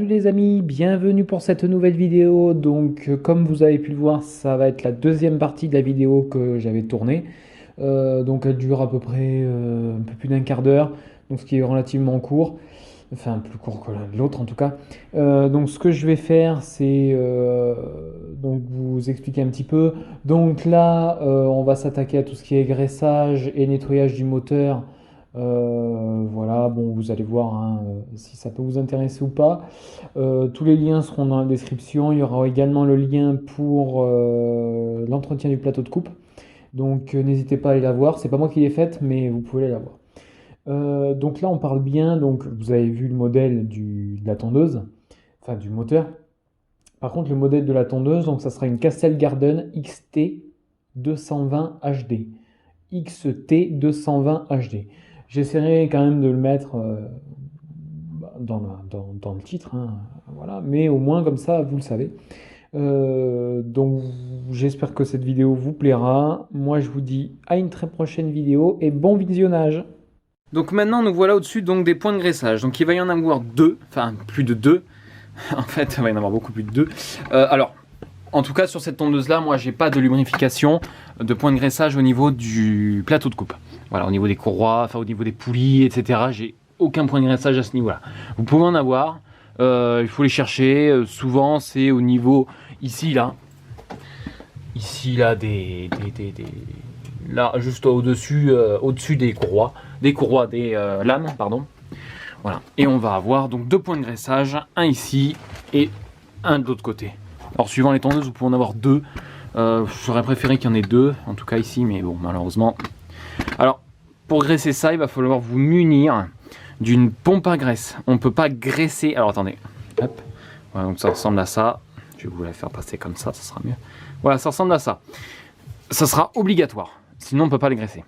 Salut les amis, bienvenue pour cette nouvelle vidéo. Donc comme vous avez pu le voir, ça va être la deuxième partie de la vidéo que j'avais tournée. Donc elle dure à peu près un peu plus d'un quart d'heure, donc ce qui est relativement court, enfin plus court que l'autre en tout cas. Donc ce que je vais faire, c'est donc vous expliquer un petit peu. Donc là, on va s'attaquer à tout ce qui est graissage et nettoyage du moteur. Voilà, bon, vous allez voir hein, si ça peut vous intéresser ou pas. Tous les liens seront dans la description. Il y aura également le lien pour l'entretien du plateau de coupe. Donc n'hésitez pas à aller la voir. C'est pas moi qui l'ai faite, mais vous pouvez aller la voir. Donc là, on parle bien. Donc vous avez vu le modèle de la tondeuse, enfin du moteur. Par contre, le modèle de la tondeuse, donc ça sera une Castle Garden XT 220 HD. XT 220 HD. J'essaierai quand même de le mettre dans le titre, hein, voilà, mais au moins comme ça, vous le savez. Donc j'espère que cette vidéo vous plaira. Moi, je vous dis à une très prochaine vidéo et bon visionnage. Donc maintenant nous voilà au-dessus donc des points de graissage. Donc il va y en avoir deux, enfin plus de deux. En fait il va y en avoir beaucoup plus de deux. Alors en tout cas sur cette tondeuse là, moi j'ai pas de lubrification de points de graissage au niveau du plateau de coupe. Voilà, au niveau des courroies, enfin au niveau des poulies, etc. J'ai aucun point de graissage à ce niveau là. Vous pouvez en avoir, il faut les chercher. Souvent c'est au niveau ici là. Ici là là juste au-dessus des courroies, des lames, pardon. Voilà. Et on va avoir donc deux points de graissage, un ici et un de l'autre côté. Alors suivant les tondeuses, vous pouvez en avoir deux. J'aurais préféré qu'il y en ait deux, en tout cas ici, mais bon, malheureusement. Alors, pour graisser ça, il va falloir vous munir d'une pompe à graisse. On ne peut pas graisser. Alors attendez. Hop. Voilà, donc ça ressemble à ça. Je vais vous la faire passer comme ça sera mieux. Voilà, ça ressemble à ça. Ça sera obligatoire. Sinon, on ne peut pas les graisser.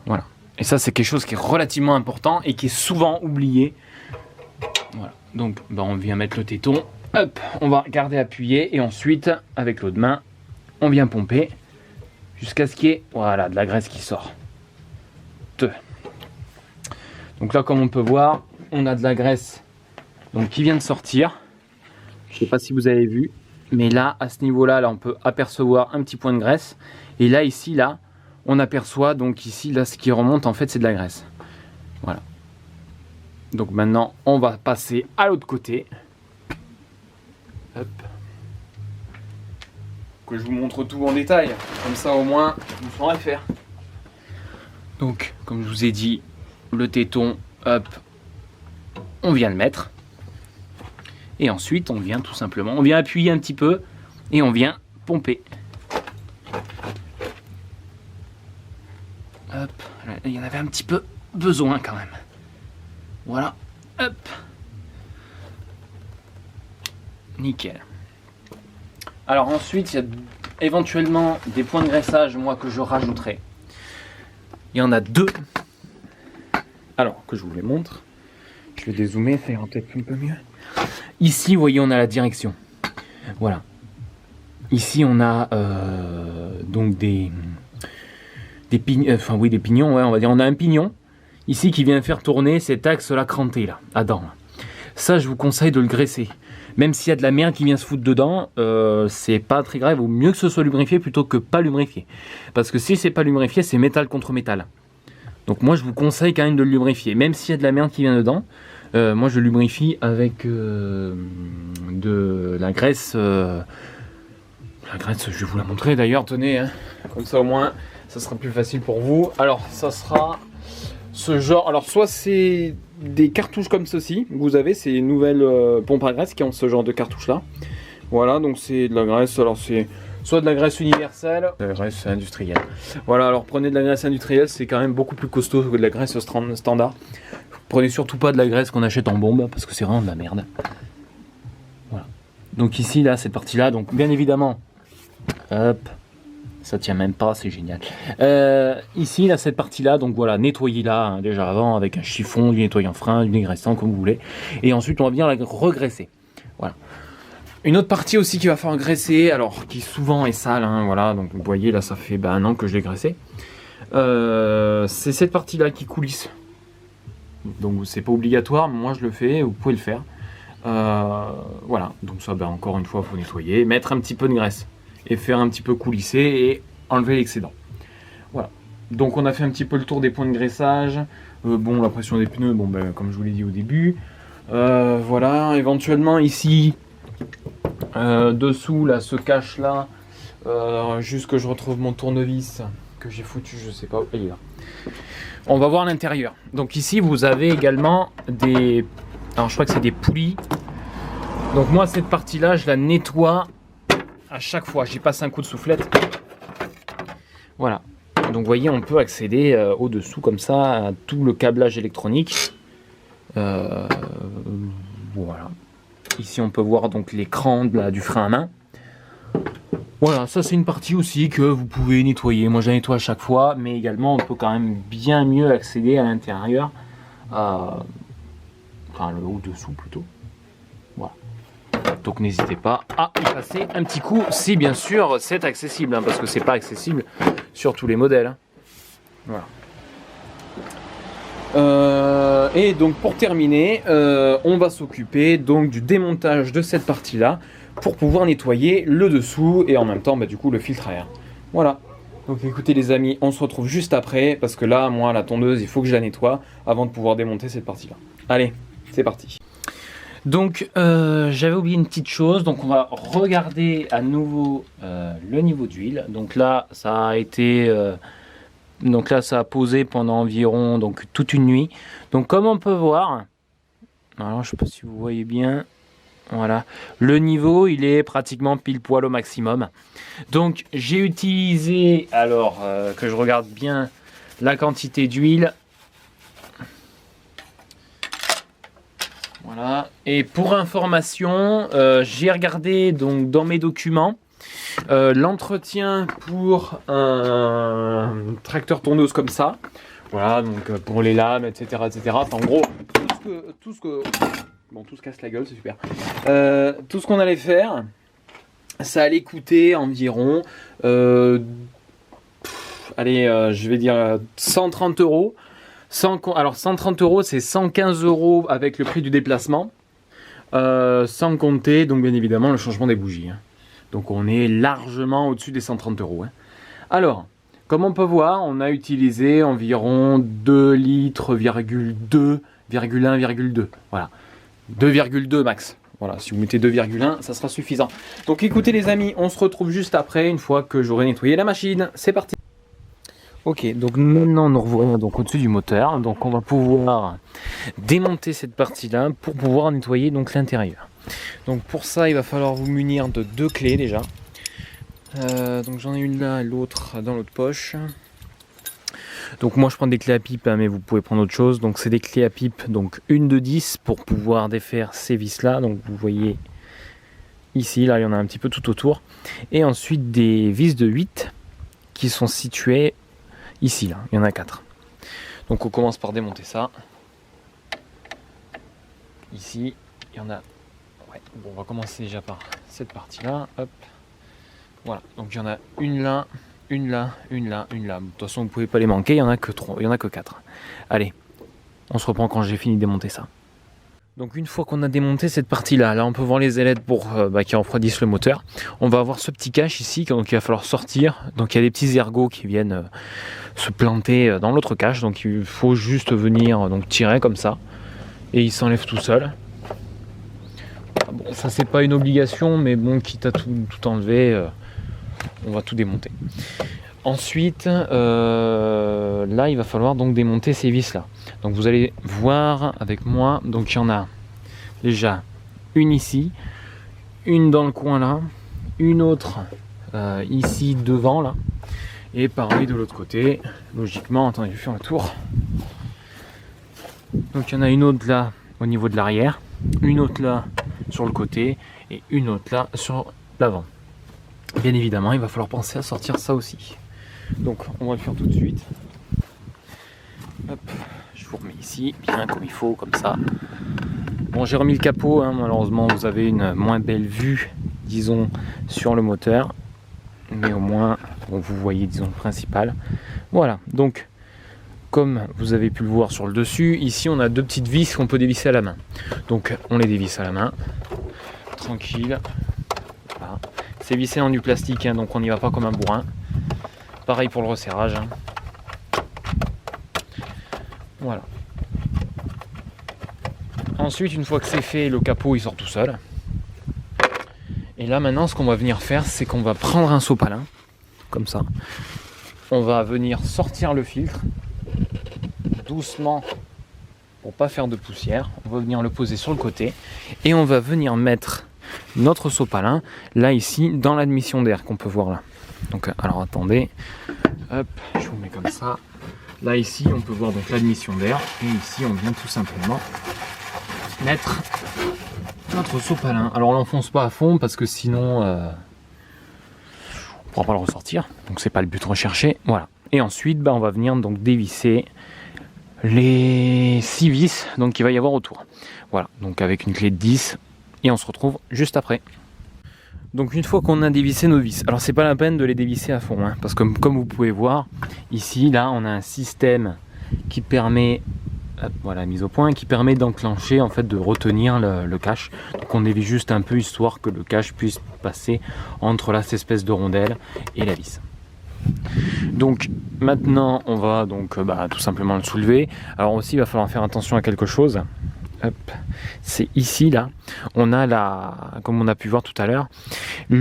Voilà. Et ça, c'est quelque chose qui est relativement important et qui est souvent oublié. Voilà. Donc, on vient mettre le téton. Hop, on va garder appuyé. Et ensuite, avec l'autre main, on vient pomper jusqu'à ce qu'il y ait voilà, de la graisse qui sort. Donc là, comme on peut voir, on a de la graisse donc, qui vient de sortir. Je ne sais pas si vous avez vu. Mais là, à ce niveau-là, là, on peut apercevoir un petit point de graisse. Et là, ici, là, on aperçoit, donc ici, là, ce qui remonte, en fait, c'est de la graisse. Voilà. Donc maintenant, on va passer à l'autre côté. Hop. Que je vous montre tout en détail. Comme ça, au moins, vous saurez faire. Donc, comme je vous ai dit, le téton, hop, on vient le mettre. Et ensuite, on vient tout simplement, on vient appuyer un petit peu et on vient pomper. Hop, il y en avait un petit peu besoin quand même. Voilà, hop. Nickel. Alors ensuite, il y a éventuellement des points de graissage, moi, que je rajouterai. Il y en a deux. Alors, que je vous les montre. Je vais dézoomer, ça ira peut-être un peu mieux. Ici, vous voyez, on a la direction. Voilà. Ici, on a donc des pignons. Enfin, oui, des pignons, ouais, on va dire. On a un pignon ici qui vient faire tourner cet axe-là cranté, là, à dents. Ça, je vous conseille de le graisser. Même s'il y a de la merde qui vient se foutre dedans, c'est pas très grave. Il vaut mieux que ce soit lubrifié plutôt que pas lubrifié. Parce que si c'est pas lubrifié, c'est métal contre métal. Donc moi, je vous conseille quand même de le lubrifier. Même s'il y a de la merde qui vient dedans. Moi je lubrifie avec de la graisse. La graisse, je vais vous la montrer d'ailleurs, tenez, hein, comme ça au moins ça sera plus facile pour vous. Alors ça sera ce genre, alors soit c'est des cartouches comme ceci, vous avez ces nouvelles pompes à graisse qui ont ce genre de cartouches là. Voilà, donc c'est de la graisse, alors c'est soit de la graisse universelle, de la graisse industrielle. Voilà, alors prenez de la graisse industrielle, c'est quand même beaucoup plus costaud que de la graisse standard. Prenez surtout pas de la graisse qu'on achète en bombe parce que c'est vraiment de la merde. Voilà. Donc ici là, cette partie là, donc bien évidemment, hop, ça tient même pas, c'est génial. Ici là, cette partie là, donc voilà, nettoyez-la hein, déjà avant avec un chiffon, du nettoyant frein, du dégraissant comme vous voulez. Et ensuite on va bien la regraisser. Voilà. Une autre partie aussi qu'il va falloir graisser, alors qui souvent est sale, hein, voilà, donc vous voyez là ça fait un an que je l'ai graissé. C'est cette partie là qui coulisse. Donc c'est pas obligatoire, mais moi je le fais, vous pouvez le faire. Voilà, donc ça, ben, encore une fois, il faut nettoyer, mettre un petit peu de graisse et faire un petit peu coulisser et enlever l'excédent. Voilà, donc on a fait un petit peu le tour des points de graissage. Bon, la pression des pneus, bon, ben, comme je vous l'ai dit au début. Voilà, éventuellement ici, dessous, là, ce cache là, juste que je retrouve mon tournevis que j'ai foutu, je sais pas où il est là. On va voir l'intérieur. Donc ici, vous avez également des... Alors je crois que c'est des poulies. Donc moi, cette partie-là, je la nettoie à chaque fois. J'y passe un coup de soufflette. Voilà. Donc vous voyez, on peut accéder au-dessous comme ça à tout le câblage électronique. Voilà. Ici, on peut voir donc l'écran du frein à main. Voilà, ça c'est une partie aussi que vous pouvez nettoyer. Moi, je la nettoie à chaque fois, mais également, on peut quand même bien mieux accéder à l'intérieur. Enfin, le haut-dessous plutôt. Voilà. Donc, n'hésitez pas à y passer un petit coup, si bien sûr c'est accessible, hein, parce que c'est pas accessible sur tous les modèles. Hein. Voilà. Et donc, pour terminer, on va s'occuper donc du démontage de cette partie-là, pour pouvoir nettoyer le dessous et en même temps du coup le filtre à air. Voilà. Donc écoutez les amis, on se retrouve juste après parce que là moi la tondeuse il faut que je la nettoie avant de pouvoir démonter cette partie là. Allez, c'est parti. Donc j'avais oublié une petite chose, donc on va regarder à nouveau le niveau d'huile. Donc là ça a été donc là ça a posé pendant environ donc toute une nuit. Donc comme on peut voir, alors je sais pas si vous voyez bien. Voilà, le niveau il est pratiquement pile poil au maximum. Donc j'ai utilisé, alors que je regarde bien la quantité d'huile. Voilà, et pour information, j'ai regardé donc dans mes documents l'entretien pour un tracteur tondeuse comme ça. Voilà, donc pour les lames, etc. etc. Enfin, en gros, tout ce que bon, tout se casse la gueule, c'est super. Tout ce qu'on allait faire, ça allait coûter environ, je vais dire 130 €. Alors 130 €, c'est 115 € avec le prix du déplacement, sans compter donc bien évidemment le changement des bougies. Hein. Donc on est largement au-dessus des 130 €. Hein. Alors, comme on peut voir, on a utilisé environ 2 litres, 1,2, voilà. 2,2 max. Voilà, si vous mettez 2,1, ça sera suffisant. Donc écoutez les amis, on se retrouve juste après, une fois que j'aurai nettoyé la machine. C'est parti. Ok, donc maintenant nous revoilà donc au-dessus du moteur. Donc on va pouvoir démonter cette partie-là pour pouvoir nettoyer donc l'intérieur. Donc pour ça, il va falloir vous munir de 2 clés déjà. Donc j'en ai une là et l'autre dans l'autre poche. Donc moi je prends des clés à pipe, hein, mais vous pouvez prendre autre chose. Donc c'est des clés à pipe, donc une de 10 pour pouvoir défaire ces vis là. Donc vous voyez ici, là il y en a un petit peu tout autour. Et ensuite des vis de 8 qui sont situées ici, là, il y en a 4. Donc on commence par démonter ça. Ici, il y en a... Ouais, bon, on va commencer déjà par cette partie-là. Hop. Voilà, donc il y en a une là, une là, une là, une là. De toute façon, vous ne pouvez pas les manquer, il n'y en a que 3, il y en a que 4. Allez, on se reprend quand j'ai fini de démonter ça. Donc une fois qu'on a démonté cette partie-là, là on peut voir les ailettes pour qui refroidissent le moteur. On va avoir ce petit cache ici, donc il va falloir sortir. Donc il y a des petits ergots qui viennent se planter dans l'autre cache. Donc il faut juste venir donc tirer comme ça. Et il s'enlève tout seul. Bon, ça c'est pas une obligation, mais bon, quitte à tout enlever, on va tout démonter. Ensuite, là il va falloir donc démonter ces vis là. Donc vous allez voir avec moi, donc il y en a déjà une ici, une dans le coin là, une autre ici devant là, et pareil de l'autre côté, logiquement. Attendez, je vais faire un tour. Donc il y en a une autre là au niveau de l'arrière, une autre là sur le côté, et une autre là sur l'avant. Bien évidemment, il va falloir penser à sortir ça aussi. Donc on va le faire tout de suite. Hop, je vous remets ici, bien comme il faut, comme ça. Bon, j'ai remis le capot, hein, malheureusement vous avez une moins belle vue, disons, sur le moteur. Mais au moins, bon, vous voyez, disons, le principal. Voilà, donc comme vous avez pu le voir sur le dessus, ici on a deux petites vis qu'on peut dévisser à la main. Donc on les dévisse à la main, tranquille. Voilà. C'est vissé en du plastique, hein, donc on n'y va pas comme un bourrin. Pareil pour le resserrage. Hein. Voilà. Ensuite, une fois que c'est fait, le capot il sort tout seul. Et là maintenant, ce qu'on va venir faire, c'est qu'on va prendre un sopalin, comme ça. On va venir sortir le filtre, doucement, pour pas faire de poussière. On va venir le poser sur le côté. Et on va venir mettre notre sopalin, là ici, dans l'admission d'air qu'on peut voir là. Donc alors attendez, hop, je vous mets comme ça. Là ici, on peut voir donc l'admission d'air. Et ici, on vient tout simplement mettre notre sopalin. Alors on l'enfonce pas à fond parce que sinon on ne pourra pas le ressortir. Donc c'est pas le but recherché. Voilà. Et ensuite on va venir donc dévisser les 6 vis donc qu'il va y avoir autour. Voilà. Donc avec une clé de 10 et on se retrouve juste après. Donc une fois qu'on a dévissé nos vis, alors c'est pas la peine de les dévisser à fond, hein, parce que comme vous pouvez voir ici, là on a un système qui permet, voilà, mise au point, qui permet d'enclencher, en fait, de retenir le cache. Donc on dévisse juste un peu histoire que le cache puisse passer entre là, cette espèce de rondelle et la vis. Donc maintenant on va donc tout simplement le soulever. Alors aussi il va falloir faire attention à quelque chose. C'est ici là, on a comme on a pu voir tout à l'heure, la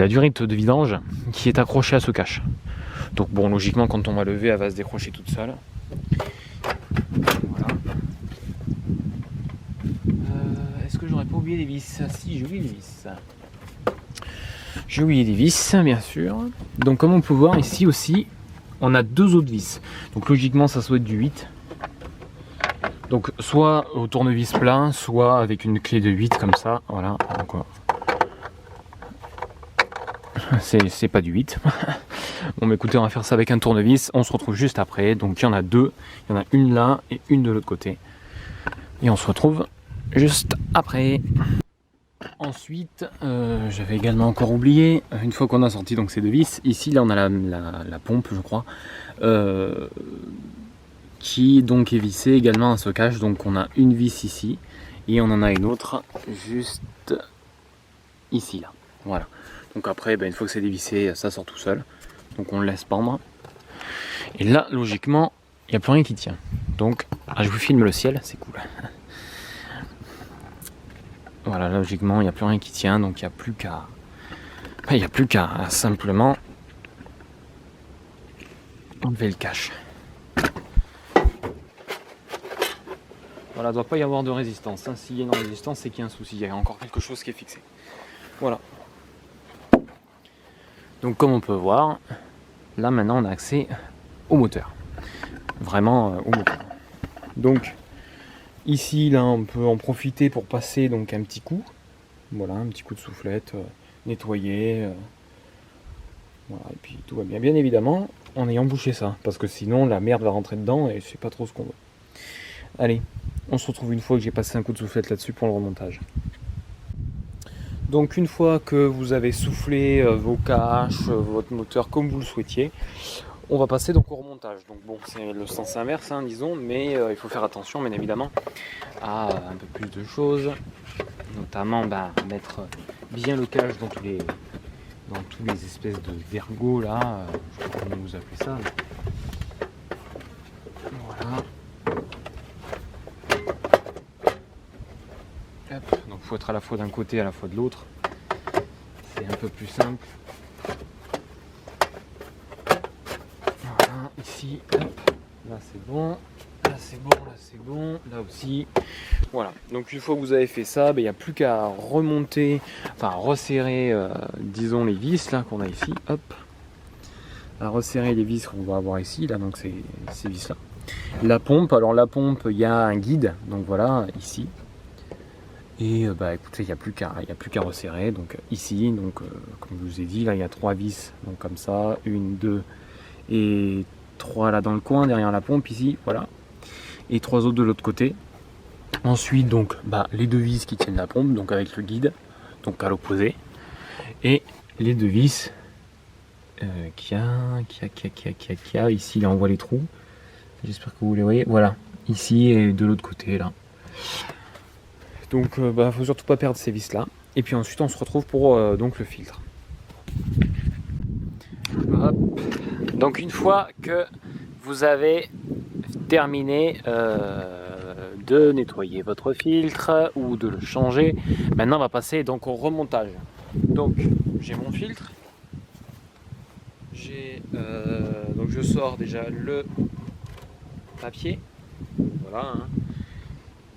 durite de vidange qui est accrochée à ce cache. Donc bon, logiquement quand on va lever, elle va se décrocher toute seule. Voilà. Est-ce que j'aurais pas oublié les vis? Si, j'ai oublié les vis. J'ai oublié les vis, bien sûr. Donc comme on peut voir ici aussi, on a deux autres vis. Donc logiquement ça doit être du 8. Donc soit au tournevis plein, soit avec une clé de 8 comme ça. Voilà. Donc, c'est pas du 8. Bon mais écoutez, on va faire ça avec un tournevis. On se retrouve juste après. Donc il y en a deux. Il y en a une là et une de l'autre côté. Et on se retrouve juste après. Ensuite, j'avais également encore oublié, une fois qu'on a sorti donc ces deux vis, ici là on a la pompe je crois, qui donc est vissée également à ce cache. Donc on a une vis ici et on en a une autre juste ici là. Voilà. Donc après une fois que c'est dévissé, ça sort tout seul. Donc on le laisse pendre. Et là logiquement il n'y a plus rien qui tient. Donc je vous filme le ciel, c'est cool. Voilà, logiquement il n'y a plus rien qui tient, donc il n'y a plus qu'à simplement enlever le cache. Voilà, il ne doit pas y avoir de résistance. Hein. S'il y a une résistance, c'est qu'il y a un souci, il y a encore quelque chose qui est fixé. Voilà. Donc comme on peut voir, là maintenant on a accès au moteur. Vraiment au moteur. Donc ici là on peut en profiter pour passer donc un petit coup. Voilà, un petit coup de soufflette, nettoyer. Voilà, et puis tout va bien. Bien évidemment, en ayant bouché ça, parce que sinon la merde va rentrer dedans et je sais pas trop ce qu'on veut. Allez, on se retrouve une fois que j'ai passé un coup de soufflette là-dessus pour le remontage. Donc une fois que vous avez soufflé vos caches, votre moteur comme vous le souhaitiez, on va passer donc au remontage. Donc bon, c'est le sens inverse, hein, disons, mais il faut faire attention, bien évidemment, à un peu plus de choses, notamment mettre bien le cache dans tous les espèces de vergots là, je sais pas comment vous appelez ça. Voilà. Hop. Donc il faut être à la fois d'un côté, à la fois de l'autre. C'est un peu plus simple. Voilà, ici, hop. Là c'est bon, là c'est bon, là c'est bon, là aussi. Voilà, donc une fois que vous avez fait ça, il n'y a plus qu'à remonter, enfin resserrer, disons les vis là qu'on a ici, hop. À resserrer les vis qu'on va avoir ici, là, donc ces vis là. La pompe, alors la pompe, il y a un guide, donc voilà, ici. Et écoutez, il n'y a plus qu'à resserrer, donc ici, donc comme je vous ai dit, là il y a 3 vis, donc comme ça, 1, 2 et 3 là dans le coin, derrière la pompe ici, voilà. Et 3 autres de l'autre côté. Ensuite donc les deux vis qui tiennent la pompe, donc avec le guide, donc à l'opposé. Et les deux vis qu'il y a. Ici, là, on voit les trous. J'espère que vous les voyez. Voilà, ici et de l'autre côté, là. Donc, faut surtout pas perdre ces vis là. Et puis ensuite, on se retrouve pour donc le filtre. Hop. Donc, une fois que vous avez terminé de nettoyer votre filtre ou de le changer, maintenant, on va passer donc au remontage. Donc, j'ai mon filtre. Donc, je sors déjà le papier. Voilà. Hein.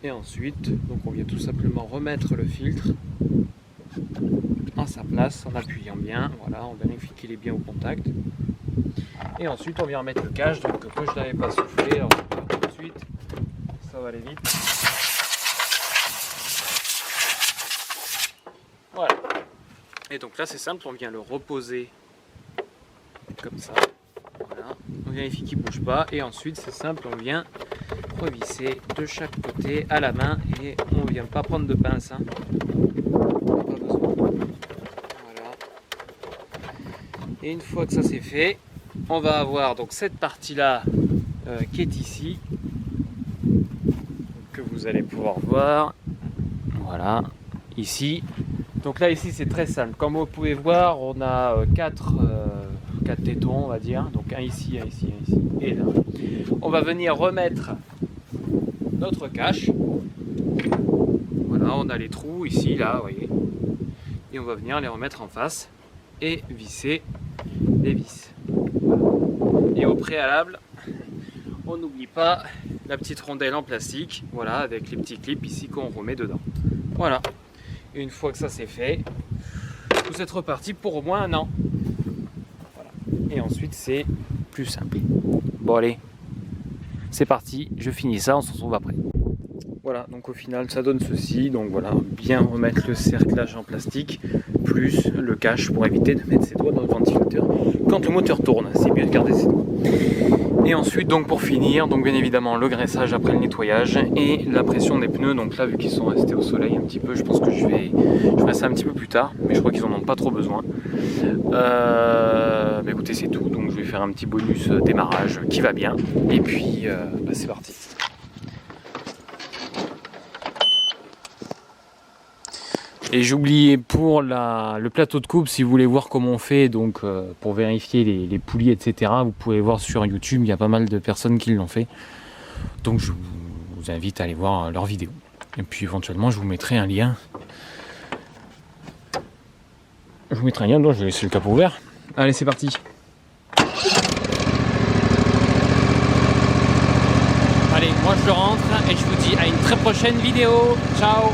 Et ensuite, donc on vient tout simplement remettre le filtre en sa place en appuyant bien. Voilà, on vérifie qu'il est bien au contact. Et ensuite, on vient remettre le cache. Donc, que je n'avais pas soufflé, alors tout de suite, ça va aller vite. Voilà. Et donc là, c'est simple, on vient le reposer comme ça. Voilà. On vérifie qu'il ne bouge pas. Et ensuite, c'est simple, on vient revisser de chaque côté à la main et on ne vient pas prendre de pince. Hein. Pas besoin. Voilà. Et une fois que ça c'est fait, on va avoir donc cette partie-là qui est ici, que vous allez pouvoir voir. Voilà, ici. Donc là ici c'est très simple. Comme vous pouvez voir, on a 4 tétons, on va dire. Donc un ici, un ici, un ici et là. On va venir remettre notre cache. Voilà, on a les trous ici, là, vous voyez. Et on va venir les remettre en face et visser les vis. Voilà. Et au préalable, on n'oublie pas la petite rondelle en plastique, voilà, avec les petits clips ici qu'on remet dedans. Voilà. Et une fois que ça c'est fait, vous êtes reparti pour au moins un an. Voilà. Et ensuite c'est plus simple. Bon allez. C'est parti, je finis ça, on se retrouve après. Voilà, donc au final ça donne ceci, donc voilà, bien remettre le cerclage en plastique, plus le cache pour éviter de mettre ses doigts dans le ventilateur quand le moteur tourne, c'est mieux de garder ses doigts. Et ensuite donc pour finir, donc bien évidemment le graissage après le nettoyage et la pression des pneus, donc là vu qu'ils sont restés au soleil un petit peu, je pense que je ferai ça un petit peu plus tard, mais je crois qu'ils en ont pas trop besoin. Mais écoutez c'est tout, donc je vais faire un petit bonus démarrage qui va bien, et puis c'est parti. Et j'ai oublié pour le plateau de coupe, si vous voulez voir comment on fait, donc pour vérifier les poulies, etc. Vous pouvez voir sur YouTube, il y a pas mal de personnes qui l'ont fait. Donc je vous invite à aller voir leurs vidéos. Et puis éventuellement, je vous mettrai un lien. Je vous mettrai un lien, donc je vais laisser le capot ouvert. Allez, c'est parti. Allez, moi je rentre et je vous dis à une très prochaine vidéo. Ciao.